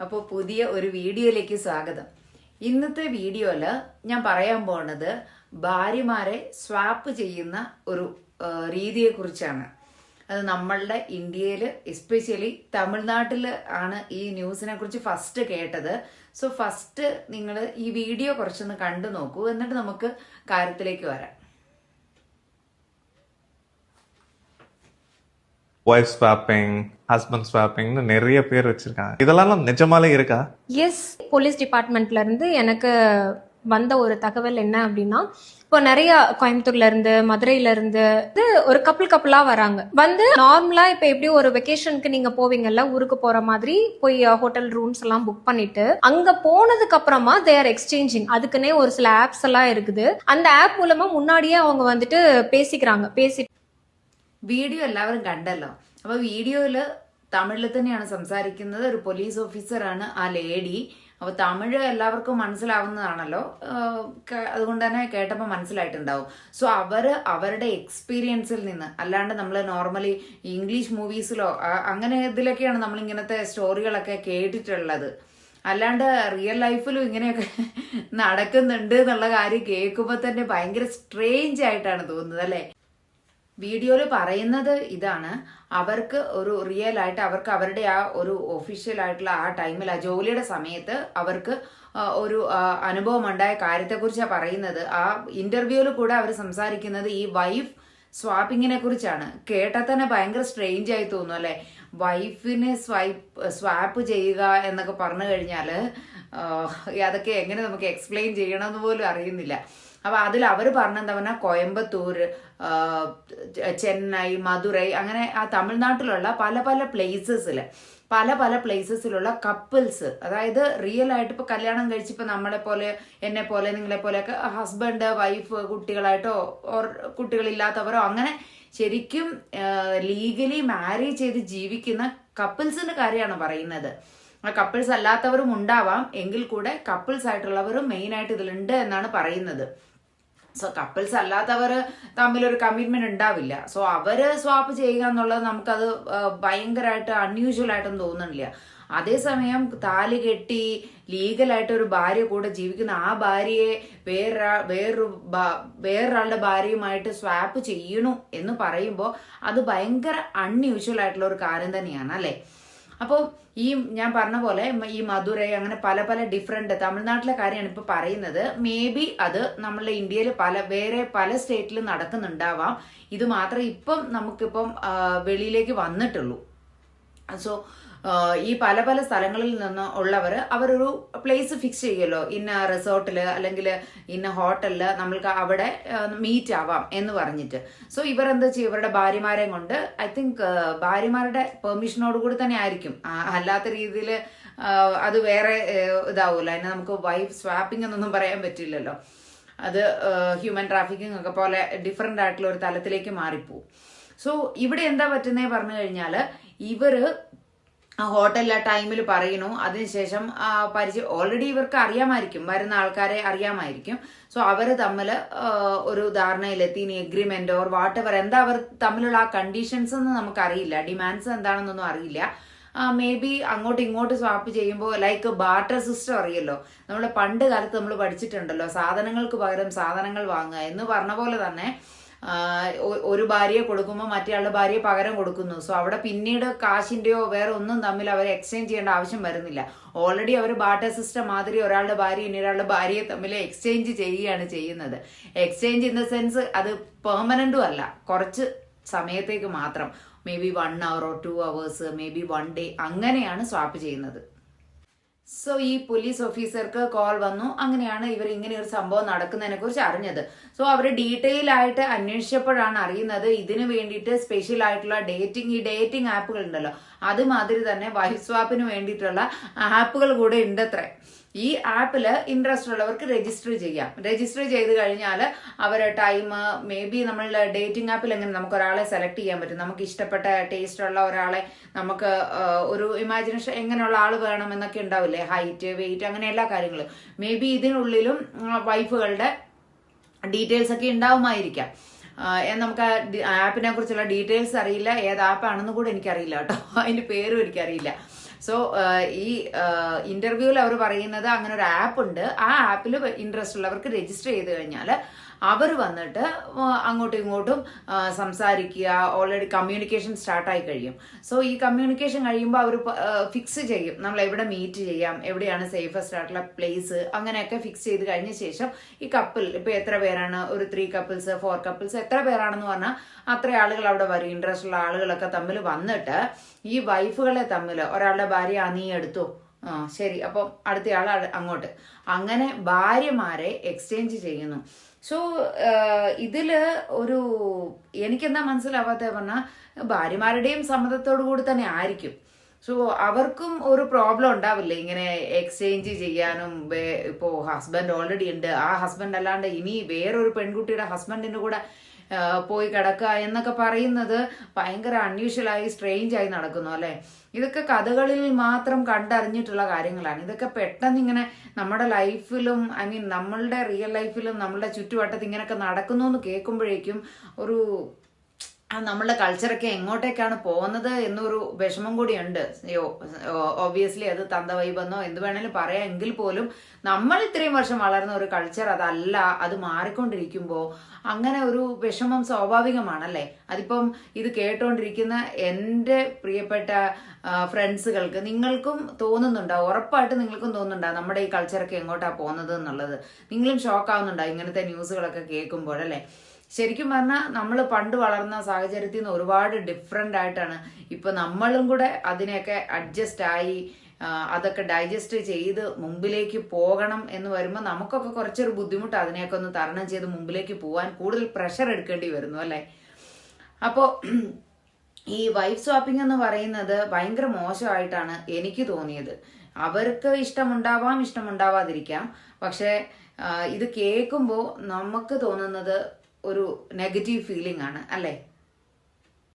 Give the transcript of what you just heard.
അപ്പോൾ പുതിയ ഒരു വീഡിയോയിലേക്ക് സ്വാഗതം. ഇന്നത്തെ വീഡിയോയിൽ ഞാൻ പറയാൻ പോകുന്നത് ഭാര്യമാരെ സ്വാപ്പ് ചെയ്യുന്ന ഒരു രീതിയെക്കുറിച്ചാണ്. അത് നമ്മളുടെ ഇന്ത്യയിൽ എസ്പെഷ്യലി തമിഴ്നാട്ടിൽ ആണ് ഈ ന്യൂസിനെ കുറിച്ച് ഫസ്റ്റ് കേട്ടത്. സോ ഫസ്റ്റ് നിങ്ങൾ ഈ വീഡിയോ കുറച്ചൊന്ന് കണ്ടു നോക്കൂ, എന്നിട്ട് നമുക്ക് കാര്യത്തിലേക്ക് വരാം. வைஃப் ஸ்வாப்பிங், ஹஸ்பண்ட் ஸ்வாப்பிங்னு நிறைய பேர் வச்சிருக்காங்க. இதெல்லாம் நிஜமாலே இருக்கா? எஸ், போலீஸ் டிபார்ட்மெண்ட்ல இருந்து எனக்கு வந்த ஒரு தகவல் என்ன அப்படின்னா, இப்போ நிறைய கோயம்புத்தூர்ல இருந்து மதுரையில இருந்து ஒரு கப்பலா வராங்க. வந்து நார்மலா இப்ப எப்படி ஒரு வெக்கேஷனுக்கு நீங்க போவீங்கல்ல, ஊருக்கு போற மாதிரி போய் ஹோட்டல் ரூம்ஸ் எல்லாம் புக் பண்ணிட்டு அங்க போனதுக்கு அப்புறமா தேர் எக்ஸ்சேஞ்சிங், அதுக்குன்னே ஒரு சில ஆப்ஸ் எல்லாம் இருக்குது. அந்த ஆப் மூலமா முன்னாடியே அவங்க வந்துட்டு பேசி വീഡിയോ എല്ലാവരും കണ്ടല്ലോ. അപ്പോൾ വീഡിയോയിൽ തമിഴിൽ തന്നെയാണ് സംസാരിക്കുന്നത്. ഒരു പോലീസ് ഓഫീസറാണ് ആ ലേഡി. അപ്പോൾ തമിഴ് എല്ലാവർക്കും മനസ്സിലാവുന്നതാണല്ലോ, അതുകൊണ്ട് തന്നെ കേട്ടപ്പോൾ മനസ്സിലായിട്ടുണ്ടാവും. സോ അവരുടെ എക്സ്പീരിയൻസിൽ നിന്ന്, അല്ലാണ്ട് നമ്മൾ നോർമലി ഇംഗ്ലീഷ് മൂവീസിലോ അങ്ങനെ ഇതിലൊക്കെയാണ് നമ്മൾ ഇങ്ങനത്തെ സ്റ്റോറികളൊക്കെ കേട്ടിട്ടുള്ളത്. അല്ലാണ്ട് റിയൽ ലൈഫിലും ഇങ്ങനെയൊക്കെ നടക്കുന്നുണ്ട് എന്നുള്ള കാര്യം കേൾക്കുമ്പോൾ തന്നെ ഭയങ്കര സ്ട്രേഞ്ച് ആയിട്ടാണ് തോന്നുന്നത്, അല്ലേ? വീഡിയോയിൽ പറയുന്നത് ഇതാണ്, അവർക്ക് ഒരു റിയൽ ആയിട്ട് അവർക്ക് അവരുടെ ആ ഒരു ഒഫീഷ്യൽ ആയിട്ടുള്ള ആ ടൈമിൽ ആ ജോലിയുടെ സമയത്ത് അവർക്ക് ഒരു അനുഭവം ഉണ്ടായ കാര്യത്തെക്കുറിച്ചാണ് പറയുന്നത്. ആ ഇന്റർവ്യൂവിൽ കൂടെ അവർ സംസാരിക്കുന്നത് ഈ വൈഫ് സ്വാപ്പിങ്ങിനെ കുറിച്ചാണ്. കേട്ടാൽ തന്നെ ഭയങ്കര സ്ട്രേഞ്ച് ആയി തോന്നും, അല്ലെ? വൈഫിനെ സ്വാപ്പ് ചെയ്യുക എന്നൊക്കെ പറഞ്ഞു കഴിഞ്ഞാൽ അതൊക്കെ എങ്ങനെ നമുക്ക് എക്സ്പ്ലെയിൻ ചെയ്യണമെന്ന് പോലും അറിയുന്നില്ല. അപ്പൊ അതിൽ അവർ പറഞ്ഞെന്താ പറഞ്ഞാൽ കോയമ്പത്തൂർ, ചെന്നൈ, മധുരൈ, അങ്ങനെ ആ തമിഴ്നാട്ടിലുള്ള പല പ്ലേസസിലുള്ള കപ്പിൾസ്, അതായത് റിയൽ ആയിട്ട് ഇപ്പൊ കല്യാണം കഴിച്ചിപ്പോ നമ്മളെ പോലെ, എന്നെ പോലെ, നിങ്ങളെ പോലെയൊക്കെ ഹസ്ബൻഡ് വൈഫ് കുട്ടികളായിട്ടോ ഓർ കുട്ടികളില്ലാത്തവരോ അങ്ങനെ ശരിക്കും ലീഗലി മാരേജ് ചെയ്ത് ജീവിക്കുന്ന കപ്പിൾസിന്റെ കാര്യമാണ് പറയുന്നത്. കപ്പിൾസ് അല്ലാത്തവരും ഉണ്ടാവാം, എങ്കിൽ കൂടെ കപ്പിൾസ് ആയിട്ടുള്ളവരും മെയിൻ ആയിട്ട് ഇതിലുണ്ട് എന്നാണ് പറയുന്നത്. സോ കപ്പിൾസ് അല്ലാത്തവർ തമ്മിലൊരു കമ്മിറ്റ്മെന്റ് ഉണ്ടാവില്ല. സോ അവര് സ്വാപ്പ് ചെയ്യുക എന്നുള്ളത് നമുക്കത് ഭയങ്കരമായിട്ട് അൺയൂഷ്വൽ ആയിട്ടൊന്നും തോന്നുന്നില്ല. അതേസമയം താലി കെട്ടി ലീഗലായിട്ട് ഒരു ഭാര്യ കൂടെ ജീവിക്കുന്ന ആ ഭാര്യയെ വേറൊരാളുടെ ഭാര്യയുമായിട്ട് സ്വാപ്പ് ചെയ്യണു എന്ന് പറയുമ്പോൾ അത് ഭയങ്കര അൺയൂഷ്വൽ ആയിട്ടുള്ള ഒരു കാര്യം തന്നെയാണ്, അല്ലെ? അപ്പോൾ ഈ ഞാൻ പറഞ്ഞ പോലെ ഈ മധുരൈ അങ്ങനെ പല ഡിഫറെന്റ് തമിഴ്നാട്ടിലെ കാര്യമാണ് ഇപ്പൊ പറയുന്നത്. മേ ബി അത് നമ്മളുടെ ഇന്ത്യയിൽ വേറെ പല സ്റ്റേറ്റിലും നടക്കുന്നുണ്ടാവാം. ഇത് മാത്രമേ ഇപ്പം നമുക്കിപ്പം വെളിയിലേക്ക് വന്നിട്ടുള്ളൂ. സോ ഈ പല സ്ഥലങ്ങളിൽ നിന്ന് ഉള്ളവർ അവരൊരു പ്ലേസ് ഫിക്സ് ചെയ്യുമല്ലോ, ഇന്ന റിസോർട്ടിൽ അല്ലെങ്കിൽ ഇന്ന ഹോട്ടലിൽ നമ്മൾക്ക് അവിടെ മീറ്റ് ആവാം എന്ന് പറഞ്ഞിട്ട്. സോ ഇവരെന്താ ചെയ്യും, ഇവരുടെ ഭാര്യമാരെയും കൊണ്ട്, ഐ തിങ്ക് ഭാര്യമാരുടെ പെർമിഷനോട് കൂടി തന്നെ ആയിരിക്കും, അല്ലാത്ത രീതിയിൽ അത് വേറെ ഇതാവൂല. അതിന് നമുക്ക് വൈഫ് സ്വാപ്പിംഗ് എന്നൊന്നും പറയാൻ പറ്റില്ലല്ലോ. അത് ഹ്യൂമൻ ട്രാഫിക്കിംഗ് ഒക്കെ പോലെ ഡിഫറെന്റ് ആയിട്ടുള്ള ഒരു തലത്തിലേക്ക് മാറിപ്പോവും. സോ ഇവിടെ എന്താ പറ്റുന്നേ പറഞ്ഞു കഴിഞ്ഞാൽ, ഇവര് ഹോട്ടലിലെ ടൈമിൽ പറയണു, അതിനുശേഷം ഓൾറെഡി ഇവർക്ക് അറിയാമായിരിക്കും, വരുന്ന ആൾക്കാരെ അറിയാമായിരിക്കും. സോ അവർ തമ്മിൽ ഒരു ധാരണയിലെത്തി, ഇനി എഗ്രിമെന്റ് ഓർ വാട്ട് എവർ എന്താ അവർ തമ്മിലുള്ള ആ കണ്ടീഷൻസ് എന്ന് നമുക്കറിയില്ല, ഡിമാൻഡ്സ് എന്താണെന്നൊന്നും അറിയില്ല. മേ ബി അങ്ങോട്ടും ഇങ്ങോട്ട് സ്വാപ്പ് ചെയ്യുമ്പോൾ ലൈക്ക് ബാർട്ടർ സിസ്റ്റം അറിയല്ലോ, നമ്മൾ പണ്ട് കാലത്ത് നമ്മൾ പഠിച്ചിട്ടുണ്ടല്ലോ, സാധനങ്ങൾക്ക് പകരം സാധനങ്ങൾ വാങ്ങുക എന്ന് പറഞ്ഞ പോലെ തന്നെ ഒരു ഭാര്യയെ കൊടുക്കുമ്പോൾ മറ്റേയാളുടെ ഭാര്യയെ പകരം കൊടുക്കുന്നു. സോ അവിടെ പിന്നീട് കാശിന്റെയോ വേറെ ഒന്നും തമ്മിൽ അവരെ എക്സ്ചേഞ്ച് ചെയ്യേണ്ട ആവശ്യം വരുന്നില്ല. ഓൾറെഡി അവർ ബാർട്ടർ സിസ്റ്റം മാതിരി ഒരാളുടെ ഭാര്യ ഇനിയൊരാളുടെ ഭാര്യയെ തമ്മിൽ എക്സ്ചേഞ്ച് ചെയ്യുകയാണ് ചെയ്യുന്നത്. എക്സ്ചേഞ്ച് ഇൻ ദ സെൻസ് അത് പെർമനന്റും അല്ല, കുറച്ച് സമയത്തേക്ക് മാത്രം, may be 1 hour or 2 hours, may be 1 day, അങ്ങനെയാണ് സ്വാപ്പ് ചെയ്യുന്നത്. സോ ഈ പോലീസ് ഓഫീസർക്ക് കോൾ വന്നു, അങ്ങനെയാണ് ഇവർ ഇങ്ങനെ ഒരു സംഭവം നടക്കുന്നതിനെ കുറിച്ച് അറിഞ്ഞത്. സോ അവർ ഡീറ്റെയിൽ ആയിട്ട് അന്വേഷിച്ചപ്പോഴാണ് അറിയുന്നത് ഇതിന് വേണ്ടിയിട്ട് സ്പെഷ്യൽ ആയിട്ടുള്ള ഡേറ്റിംഗ് ആപ്പുകൾ ഉണ്ടല്ലോ, അതുമാതിരി തന്നെ വൈഫ് സ്വാപ്പിന് വേണ്ടിയിട്ടുള്ള ആപ്പുകൾ കൂടെ ഉണ്ടത്രേ. ഈ ആപ്പിൽ ഇൻട്രസ്റ്റ് ഉള്ളവർക്ക് രജിസ്റ്റർ ചെയ്യാം. രജിസ്റ്റർ ചെയ്ത് കഴിഞ്ഞാൽ അവരുടെ ടൈം, മേ ബി നമ്മളുടെ ഡേറ്റിംഗ് ആപ്പിൽ എങ്ങനെ നമുക്ക് ഒരാളെ സെലക്ട് ചെയ്യാൻ പറ്റും, നമുക്ക് ഇഷ്ടപ്പെട്ട ടേസ്റ്റ് ഉള്ള ഒരാളെ, നമുക്ക് ഒരു ഇമാജിനേഷൻ എങ്ങനെയുള്ള ആൾ വേണം എന്നൊക്കെ ഉണ്ടാവില്ലേ, ഹൈറ്റ്, വെയിറ്റ്, അങ്ങനെ എല്ലാ കാര്യങ്ങളും. മേ ബി ഇതിനുള്ളിലും വൈഫുകളുടെ ഡീറ്റെയിൽസ് ഒക്കെ ഉണ്ടാവുമായിരിക്കാം. നമുക്ക് ആപ്പിനെ കുറിച്ചുള്ള ഡീറ്റെയിൽസ് അറിയില്ല, ഏത് ആപ്പാണെന്ന് കൂടെ എനിക്കറിയില്ല കേട്ടോ, അതിന്റെ പേരും എനിക്കറിയില്ല. സോ ഈ ഇന്റർവ്യൂവിൽ അവർ പറയുന്നത് അങ്ങനെ ഒരു ആപ്പ് ഉണ്ട്, ആ ആപ്പിൽ ഇൻട്രസ്റ്റ് ഉള്ളവർക്ക് രജിസ്റ്റർ ചെയ്ത് കഴിഞ്ഞാൽ അവർ വന്നിട്ട് അങ്ങോട്ടും ഇങ്ങോട്ടും സംസാരിക്കുക, ഓൾറെഡി കമ്മ്യൂണിക്കേഷൻ സ്റ്റാർട്ടായി കഴിയും. സോ ഈ കമ്മ്യൂണിക്കേഷൻ കഴിയുമ്പോൾ അവർ ഫിക്സ് ചെയ്യും നമ്മൾ എവിടെ മീറ്റ് ചെയ്യാം, എവിടെയാണ് സേഫസ്റ്റ് ആയിട്ടുള്ള പ്ലേസ്, അങ്ങനെയൊക്കെ ഫിക്സ് ചെയ്ത് കഴിഞ്ഞ ശേഷം ഈ കപ്പിൾ ഇപ്പൊ എത്ര പേരാണ്, ഒരു 3 couples 4 couples എത്ര പേരാണെന്ന് പറഞ്ഞാൽ അത്ര ആളുകൾ അവിടെ വരും. ഇൻട്രസ്റ്റ് ഉള്ള ആളുകളൊക്കെ തമ്മിൽ വന്നിട്ട് ഈ വൈഫുകളെ തമ്മിൽ ഒരാളുടെ ഭാര്യ നീ എടുത്തു, ശരി, അപ്പം അടുത്തയാൾ അങ്ങോട്ട്, അങ്ങനെ ഭാര്യമാരെ എക്സ്ചേഞ്ച് ചെയ്യുന്നു. സോ ഇതില് ഒരു എനിക്കെന്താ മനസ്സിലാവാത്ത പറഞ്ഞാൽ ഭാര്യമാരുടെയും സമ്മതത്തോടു കൂടി തന്നെ ആയിരിക്കും. സോ അവർക്കും ഒരു പ്രോബ്ലം ഉണ്ടാവില്ലേ ഇങ്ങനെ എക്സ്ചേഞ്ച് ചെയ്യാനും? ഇപ്പോ ഹസ്ബൻഡ് ഓൾറെഡി ഉണ്ട്, ആ ഹസ്ബൻഡ് അല്ലാണ്ട് ഇനി വേറൊരു പെൺകുട്ടിയുടെ ഹസ്ബൻഡിന്റെ കൂടെ പോയി കിടക്കുക എന്നൊക്കെ പറയുന്നത് ഭയങ്കര അൺയൂഷ്വലായി സ്ട്രേഞ്ച് ആയി നടക്കുന്നു അല്ലെ. ഇതൊക്കെ കഥകളിൽ മാത്രം കണ്ടറിഞ്ഞിട്ടുള്ള കാര്യങ്ങളാണ്. ഇതൊക്കെ പെട്ടെന്ന് ഇങ്ങനെ നമ്മുടെ ലൈഫിലും നമ്മളുടെ റിയൽ ലൈഫിലും നമ്മളുടെ ചുറ്റുവട്ടത്ത് ഇങ്ങനെയൊക്കെ നടക്കുന്നു എന്ന് കേൾക്കുമ്പോഴേക്കും ഒരു നമ്മളുടെ കൾച്ചറൊക്കെ എങ്ങോട്ടേക്കാണ് പോകുന്നത് എന്നൊരു വിഷമം കൂടിയുണ്ട്. ഒബ്വിയസ്ലി അത് തന്തവൈബെന്നോ എന്ത് വേണേലും പറയാം, എങ്കിൽ പോലും നമ്മൾ ഇത്രയും വർഷം വളർന്ന ഒരു കൾച്ചർ അതല്ല, അത് മാറിക്കൊണ്ടിരിക്കുമ്പോൾ അങ്ങനെ ഒരു വിഷമം സ്വാഭാവികമാണല്ലേ. അതിപ്പം ഇത് കേട്ടോണ്ടിരിക്കുന്ന എൻ്റെ പ്രിയപ്പെട്ട ഫ്രണ്ട്സുകൾക്ക് നിങ്ങൾക്കും തോന്നുന്നുണ്ടാവും, ഉറപ്പായിട്ട് നിങ്ങൾക്കും തോന്നുന്നുണ്ടാവും നമ്മുടെ ഈ കൾച്ചറൊക്കെ എങ്ങോട്ടാ പോകുന്നത് എന്നുള്ളത്. നിങ്ങളും ഷോക്കാവുന്നുണ്ടാവും ഇങ്ങനത്തെ ന്യൂസുകളൊക്കെ കേൾക്കുമ്പോഴല്ലേ. ശരിക്കും പറഞ്ഞാൽ നമ്മൾ പണ്ട് വളർന്ന സാഹചര്യത്തിൽ നിന്ന് ഒരുപാട് ഡിഫറെൻ്റ് ആയിട്ടാണ് ഇപ്പൊ നമ്മളും കൂടെ അതിനെയൊക്കെ അഡ്ജസ്റ്റ് ആയി അതൊക്കെ ഡൈജസ്റ്റ് ചെയ്ത് മുമ്പിലേക്ക് പോകണം എന്ന് വരുമ്പോൾ നമുക്കൊക്കെ കുറച്ചൊരു ബുദ്ധിമുട്ട് അതിനെയൊക്കെ ഒന്ന് തരണം ചെയ്ത് മുമ്പിലേക്ക് പോകാൻ കൂടുതൽ പ്രഷർ എടുക്കേണ്ടി വരുന്നു അല്ലേ. അപ്പോൾ ഈ വൈഫ് സ്വാപ്പിംഗ് എന്ന് പറയുന്നത് ഭയങ്കര മോശമായിട്ടാണ് എനിക്ക് തോന്നിയത്. അവർക്ക് ഇഷ്ടമുണ്ടാവാം, ഇഷ്ടമുണ്ടാവാതിരിക്കാം, പക്ഷെ ഇത് കേൾക്കുമ്പോൾ നമുക്ക് തോന്നുന്നത് ഒരു നെഗറ്റീവ് ഫീലിംഗ് ആണ് അല്ലേ.